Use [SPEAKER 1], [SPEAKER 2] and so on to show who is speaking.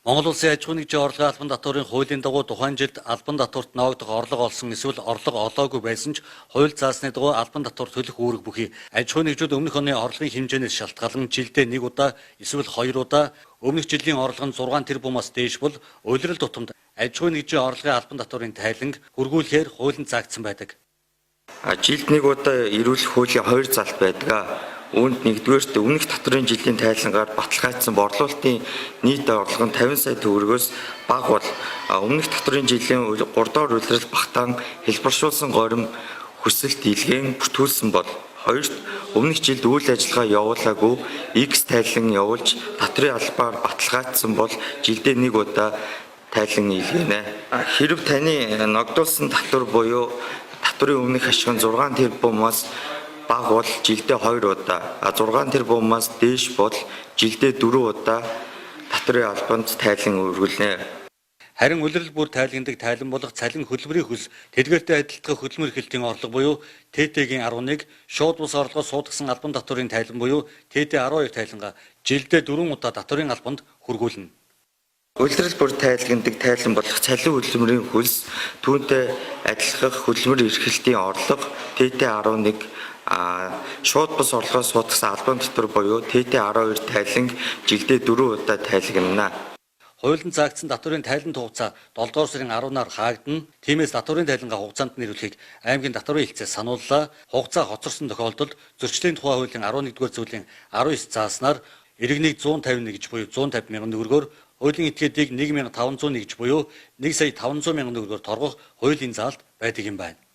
[SPEAKER 1] Монгол Улсын аж ахуйн нэгжийн орлогын албан татварын хуулийн дагуу тухайн жилд албан татварт ногдох орлого олсон эсвэл орлого олоогүй байсан ч хууль заасны дагуу албан татвар төлөх үүрэг бүхий аж ахуйн нэгжүүд өмнөх оны орлогын хэмжээнээс шалтгаалan жилдээ 1 удаа эсвэл 2 удаа өмнөх жилийн орлого нь 6 тэрбумаас дээш бол улирал тутамд аж ахуйн нэгжийн орлогын албан татварын тайланг хургуулэхээр хуулинд заагдсан байдаг.
[SPEAKER 2] Жилд 1 удаа эрүүлэх хуулийн 2 залт байдаг. Үүнд нэгдүгээрт өмнөх татварын жилийн тайлангаар баталгаажсан борлуулалтын нийт орлого нь 50 сая төгрөгөөс бага бол өмнөх татварын жилийн 3 дахь улирал багтаан хэлбэршүүлсэн горим хүсэлт дийлгэн бүртгүүлсэн бол хоёрт өмнөх жилд үйл ажиллагаа явуулаагүй X тайлан явуулж татварын албаар баталгаажсан бол жилдээ 1 удаа тайлан нийлгэнэ. Хэрв таны ногдуулсан татвар буюу татварын өмнөх ашиг нь 6 тэрбумаас бага бол жилдээ 2 удаа, 6 тэрбумаас дээш бол жилдээ 4 удаа татварын албанд тайлан үргэлнэ.
[SPEAKER 1] Харин улирал бүр тайлгнадаг тайлан болох цалин хөдөлмөрийн хөлс тэдгээртэй адилтгах хөдөлмөр эрхлэлтийн орлого буюу ТТ-гийн 11, шууд бус орлогоо суудагсан албан татварын тайлан буюу ТТ-12 тайланга жилдээ 4 удаа татварын албанд хүргүүлнэ.
[SPEAKER 2] Улирал бүр тайлгнадаг тайлан болох цалин хөдөлмөрийн хөлс түүнтэй адилтгах хөдөлмөр эрхлэлтийн орлого ТТ-11 шууд бус орлогоос суудагсан албан татвар буюу ТТ-12 тайланг жилдээ 4 удаа тайлгнана.
[SPEAKER 1] Хуулинд заагдсан татварын тайланд хугацаа 7 дугаар сарын 10-наар хаагдана. Тиймээс татварын тайлангаа хугацаанд нийлүүлэхийг аймгийн татварын хэлцээс санууллаа. Хугацаа хоцорсон тохиолдолд зөрчлийн тухай хуулийн 11-р зүйлийн 19 зааснаар иргэнийг 151 гэж буюу 150 мянган төгрөгөөр, хуулийн этгээдийг 1500 гэж буюу 1 сая 500 мянган төгрөгөөр торгох хуулийн заалт байдаг юм байна.